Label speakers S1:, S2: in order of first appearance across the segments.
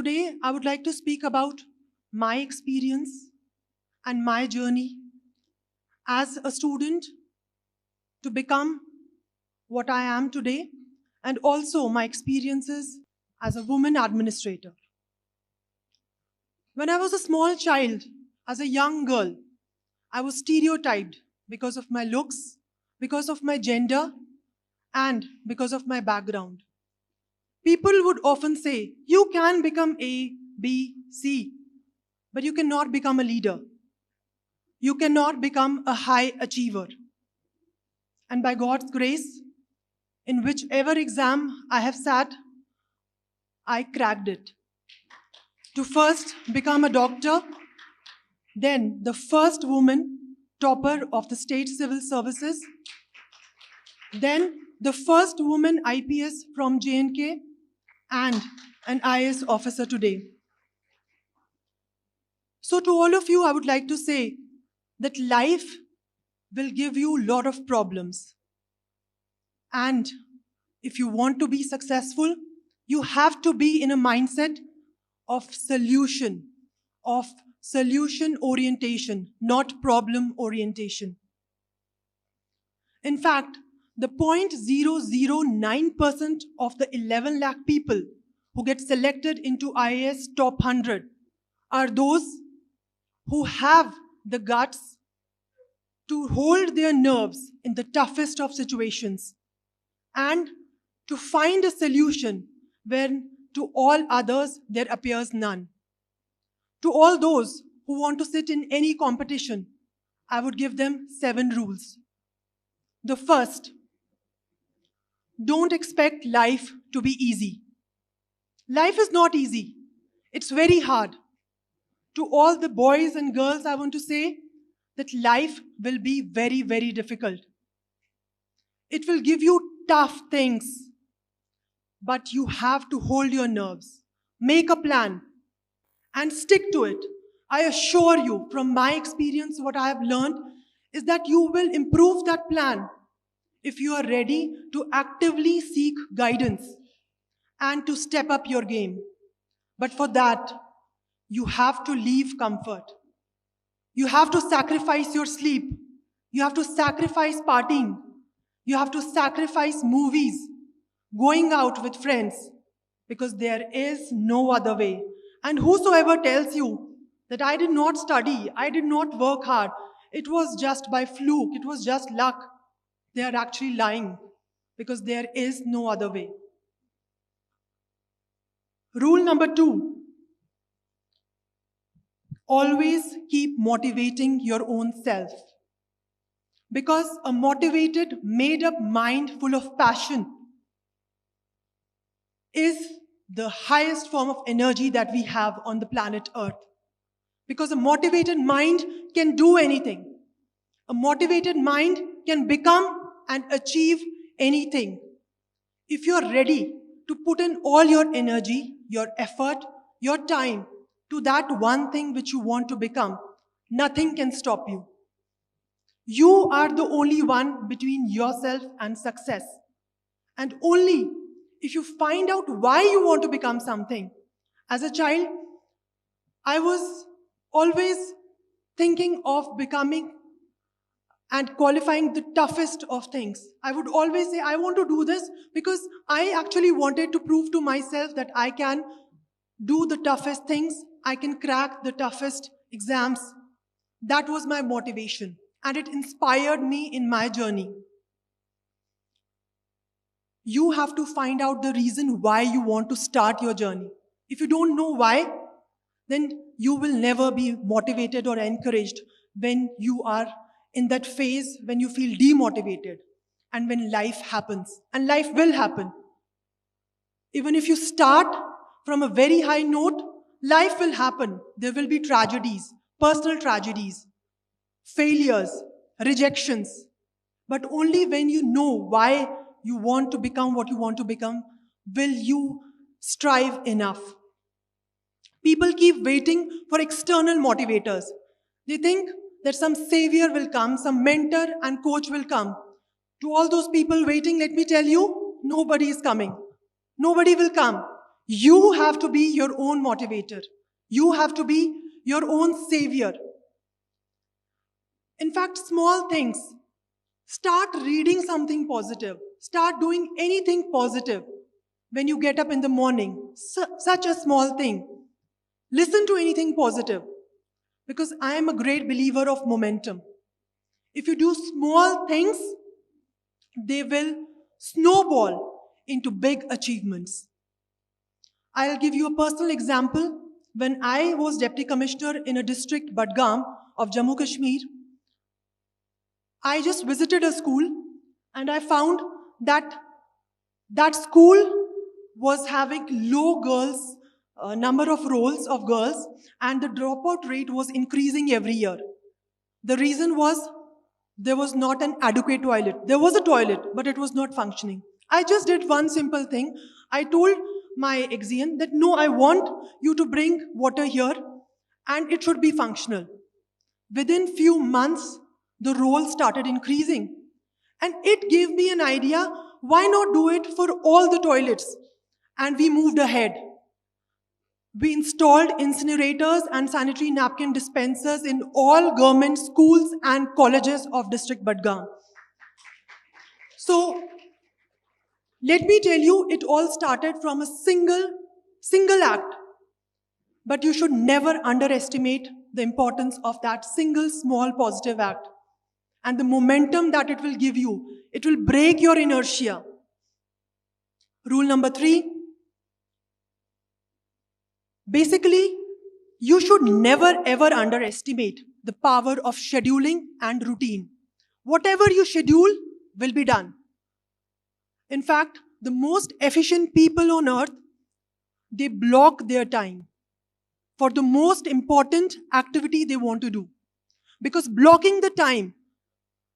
S1: Today, I would like to speak about my experience and my journey as a student to become what I am today, and also my experiences as a woman administrator. When I was a small child, as a young girl, I was stereotyped because of my looks, because of my gender, and because of my background. People would often say, you can become A, B, C, but you cannot become a leader. You cannot become a high achiever. And by God's grace, in whichever exam I have sat, I cracked it. To first become a doctor, then the first woman topper of the state civil services, then the first woman IPS from J&K, and an IAS officer today. So to all of you, I would like to say that life will give you a lot of problems. And if you want to be successful, you have to be in a mindset of solution orientation, not problem orientation. In fact, the 0.009% of the 11 lakh people who get selected into IAS top 100 are those who have the guts to hold their nerves in the toughest of situations and to find a solution when to all others there appears none. To all those who want to sit in any competition, I would give them 7 rules. The first, don't expect life to be easy. Life is not easy. It's very hard. To all the boys and girls, I want to say that life will be very, very difficult. It will give you tough things, but you have to hold your nerves, make a plan, and stick to it. I assure you, from my experience, what I have learned is that you will improve that plan if you are ready to actively seek guidance and to step up your game. But for that, you have to leave comfort. You have to sacrifice your sleep. You have to sacrifice partying. You have to sacrifice movies, going out with friends, because there is no other way. And whosoever tells you that I did not study, I did not work hard, it was just by fluke, it was just luck, they are actually lying, because there is no other way. Rule number 2, always keep motivating your own self. Because a motivated, made-up mind full of passion is the highest form of energy that we have on the planet Earth. Because a motivated mind can do anything. A motivated mind can become and achieve anything. If you're ready to put in all your energy, your effort, your time to that one thing which you want to become, nothing can stop you. You are the only one between yourself and success. And only if you find out why you want to become something. As a child, I was always thinking of becoming and qualifying the toughest of things. I would always say, I want to do this because I actually wanted to prove to myself that I can do the toughest things, I can crack the toughest exams. That was my motivation, and it inspired me in my journey. You have to find out the reason why you want to start your journey. If you don't know why, then you will never be motivated or encouraged when you are in that phase when you feel demotivated and when life happens. And life will happen. Even if you start from a very high note, life will happen. There will be tragedies, personal tragedies, failures, rejections. But only when you know why you want to become what you want to become, will you strive enough. People keep waiting for external motivators. They think that some savior will come, some mentor and coach will come. To all those people waiting, let me tell you, nobody is coming. Nobody will come. You have to be your own motivator. You have to be your own savior. In fact, small things. Start reading something positive. Start doing anything positive when you get up in the morning. Such a small thing. Listen to anything positive, because I am a great believer of momentum. If you do small things, they will snowball into big achievements. I'll give you a personal example. When I was Deputy Commissioner in a district, Budgam, of Jammu Kashmir, I just visited a school and I found that that school was having low girls, number of roles of girls, and the dropout rate was increasing every year. The reason was there was not an adequate toilet. There was a toilet, but it was not functioning. I just did one simple thing. I told my executive that no, I want you to bring water here and it should be functional. Within few months, the role started increasing. And it gave me an idea, why not do it for all the toilets? And we moved ahead. We installed incinerators and sanitary napkin dispensers in all government schools and colleges of District Budgam. So, let me tell you, it all started from a single act. But you should never underestimate the importance of that single small positive act and the momentum that it will give you. It will break your inertia. Rule number 3. Basically, you should never ever underestimate the power of scheduling and routine. Whatever you schedule will be done. In fact, the most efficient people on earth, they block their time for the most important activity they want to do. Because blocking the time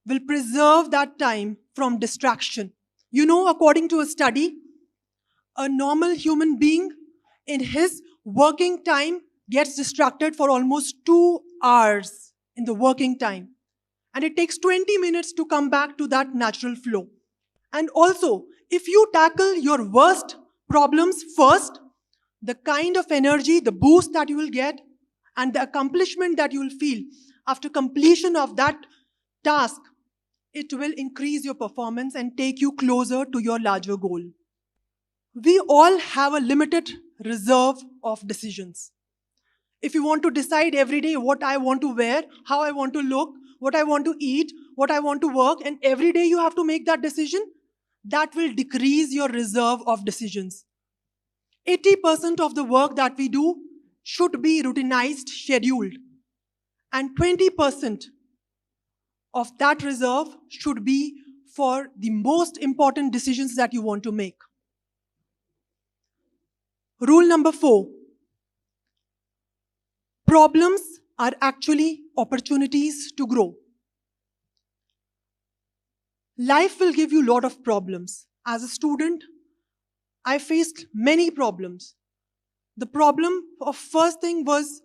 S1: will preserve that time from distraction. You know, according to a study, a normal human being in his working time gets distracted for almost 2 hours in the working time. And it takes 20 minutes to come back to that natural flow. And also, if you tackle your worst problems first, the kind of energy, the boost that you will get, and the accomplishment that you will feel after completion of that task, it will increase your performance and take you closer to your larger goal. We all have a limited reserve of decisions. If you want to decide every day what I want to wear, how I want to look, what I want to eat, what I want to work, and every day you have to make that decision, that will decrease your reserve of decisions. 80% of the work that we do should be routinized, scheduled. And 20% of that reserve should be for the most important decisions that you want to make. Rule number 4. Problems are actually opportunities to grow. Life will give you a lot of problems. As a student, I faced many problems. The problem of first thing was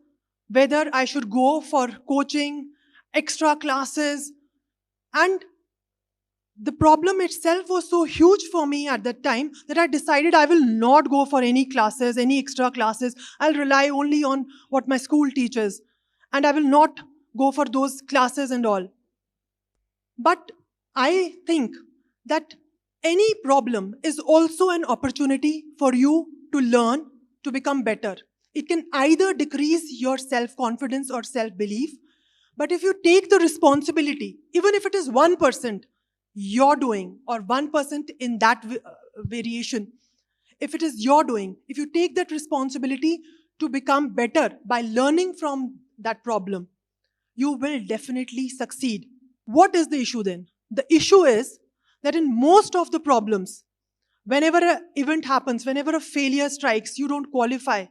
S1: whether I should go for coaching, extra classes, and the problem itself was so huge for me at that time that I decided I will not go for any classes, any extra classes. I'll rely only on what my school teaches, and I will not go for those classes and all. But I think that any problem is also an opportunity for you to learn, to become better. It can either decrease your self-confidence or self-belief, but if you take the responsibility, even if it is 1%, you're doing, or 1% in that variation, if it is your doing, if you take that responsibility to become better by learning from that problem, you will definitely succeed. What is the issue then? The issue is that in most of the problems, whenever an event happens, whenever a failure strikes, you don't qualify,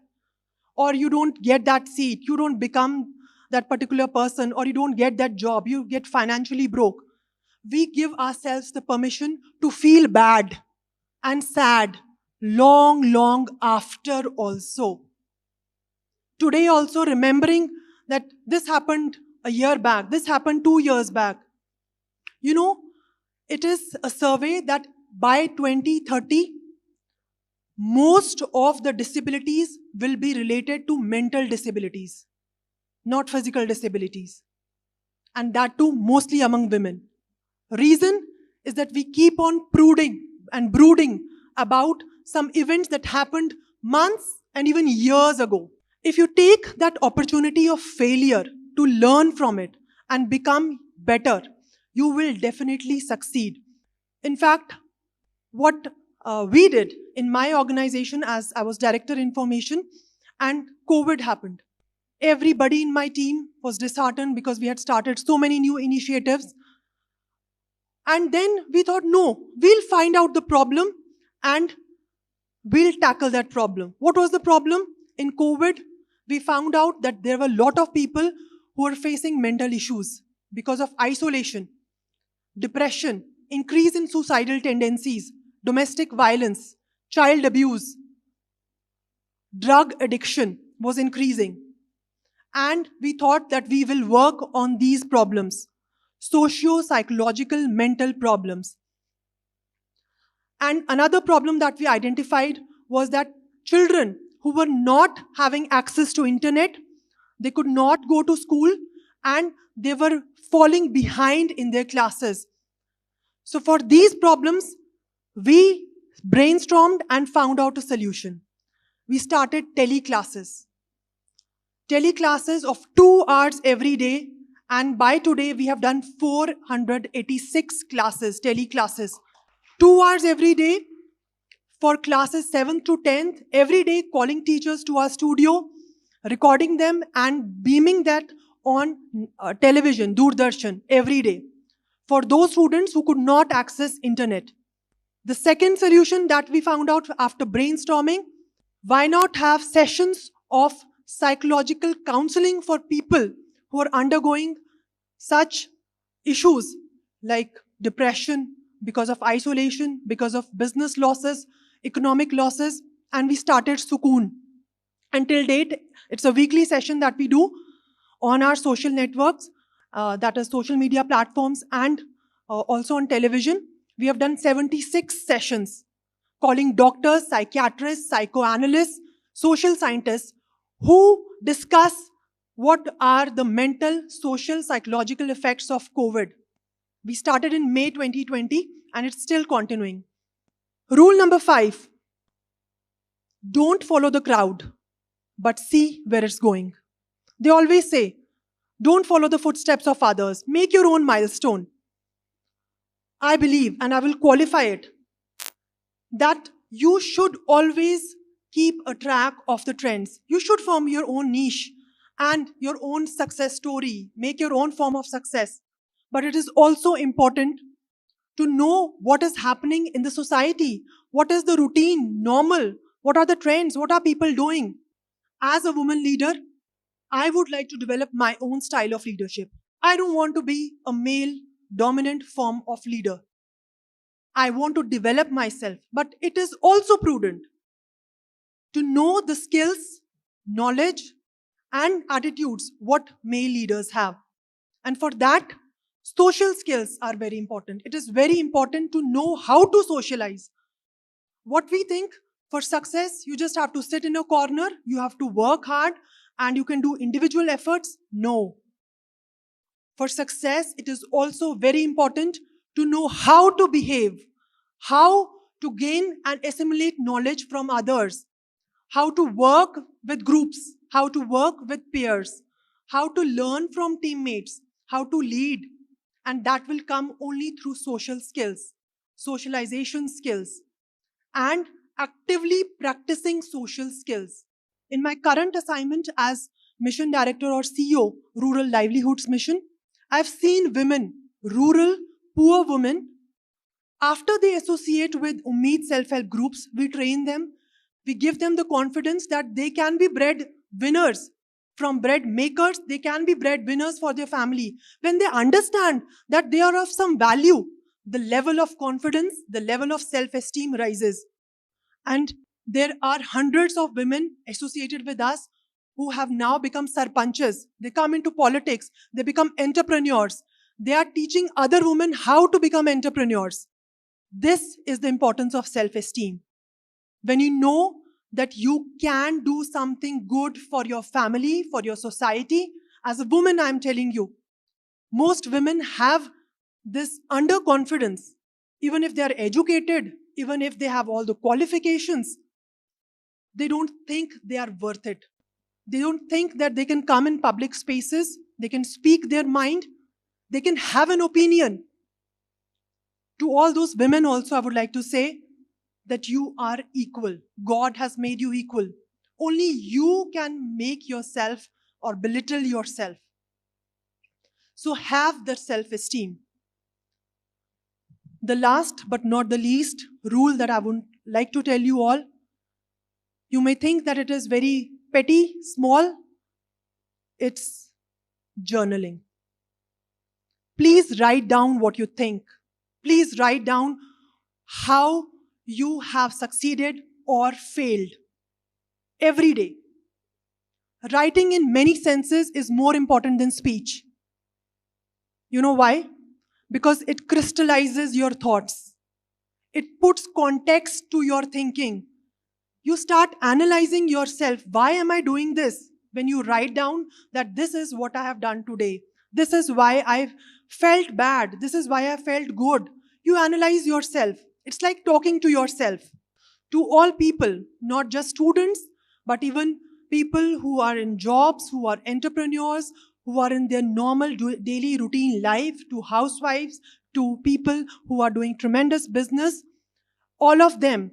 S1: or you don't get that seat, you don't become that particular person, or you don't get that job, you get financially broke. We give ourselves the permission to feel bad and sad long after also. Today also, remembering that this happened a year back, this happened 2 years back. You know, it is a survey that by 2030, most of the disabilities will be related to mental disabilities, not physical disabilities. And that too mostly among women. Reason is that we keep on brooding about some events that happened months and even years ago. If you take that opportunity of failure to learn from it and become better, you will definitely succeed. In fact, what we did in my organization, as I was director information, and COVID happened. Everybody in my team was disheartened because we had started so many new initiatives. And then we thought, no, we'll find out the problem and we'll tackle that problem. What was the problem? In COVID, we found out that there were a lot of people who were facing mental issues because of isolation, depression, increase in suicidal tendencies, domestic violence, child abuse, drug addiction was increasing. And we thought that we will work on these problems, socio-psychological mental problems. And another problem that we identified was that children who were not having access to internet, they could not go to school and they were falling behind in their classes. So for these problems, we brainstormed and found out a solution. We started teleclasses. Teleclasses of 2 hours every day, and by today we have done 486 classes, teleclasses. 2 hours every day for classes 7th to 10th, every day calling teachers to our studio, recording them and beaming that on television, Doordarshan, every day, for those students who could not access internet. The second solution that we found out after brainstorming, why not have sessions of psychological counseling for people who are undergoing such issues like depression, because of isolation, because of business losses, economic losses, and we started Sukoon. Until date, it's a weekly session that we do on our social networks, that is social media platforms, and also on television. We have done 76 sessions calling doctors, psychiatrists, psychoanalysts, social scientists who discuss what are the mental, social, psychological effects of COVID. We started in May 2020 and it's still continuing. Rule number 5, don't follow the crowd, but see where it's going. They always say, don't follow the footsteps of others, make your own milestone. I believe, and I will qualify it, that you should always keep a track of the trends. You should form your own niche and your own success story, make your own form of success. But it is also important to know what is happening in the society. What is the routine, normal? What are the trends? What are people doing? As a woman leader, I would like to develop my own style of leadership. I don't want to be a male dominant form of leader. I want to develop myself, but it is also prudent to know the skills, knowledge, and attitudes what male leaders have. And for that, social skills are very important. It is very important to know how to socialize. What we think for success, you just have to sit in a corner, you have to work hard, and you can do individual efforts. No. For success, it is also very important to know how to behave, how to gain and assimilate knowledge from others, how to work with groups, how to work with peers, how to learn from teammates, how to lead. And that will come only through social skills, socialization skills, and actively practicing social skills. In my current assignment as Mission Director or CEO, Rural Livelihoods Mission, I've seen women, rural, poor women, after they associate with Ummeed self-help groups, we train them, we give them the confidence that they can be bread winners. From bread makers, they can be bread winners for their family. When they understand that they are of some value, the level of confidence, the level of self-esteem rises. And there are hundreds of women associated with us who have now become sarpanchas. They come into politics, they become entrepreneurs. They are teaching other women how to become entrepreneurs. This is the importance of self-esteem. when you know that you can do something good for your family, for your society. As a woman, I'm telling you, most women have this underconfidence. Even if they are educated, even if they have all the qualifications, they don't think they are worth it. They don't think that they can come in public spaces, they can speak their mind, they can have an opinion. To all those women also, I would like to say that you are equal. God has made you equal. Only you can make yourself or belittle yourself. So have the self-esteem. The last but not the least rule that I would like to tell you all, you may think that it is very petty, small, it's journaling. Please write down what you think. Please write down how you have succeeded or failed every day. Writing in many senses is more important than speech. You know why? Because it crystallizes your thoughts. It puts context to your thinking. You start analyzing yourself. Why am I doing this? When you write down that this is what I have done today, this is why I felt bad, this is why I felt good. You analyze yourself. It's like talking to yourself. To all people, not just students, but even people who are in jobs, who are entrepreneurs, who are in their normal daily routine life, to housewives, to people who are doing tremendous business, all of them,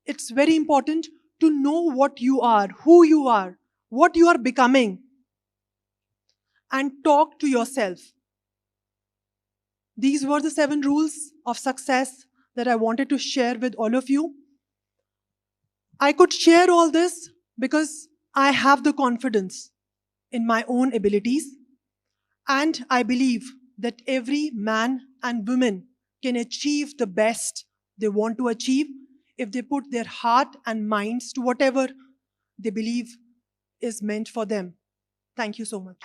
S1: it's very important to know what you are, who you are, what you are becoming, and talk to yourself. These were the 7 rules of success that I wanted to share with all of you. I could share all this because I have the confidence in my own abilities, and I believe that every man and woman can achieve the best they want to achieve if they put their heart and minds to whatever they believe is meant for them. Thank you so much.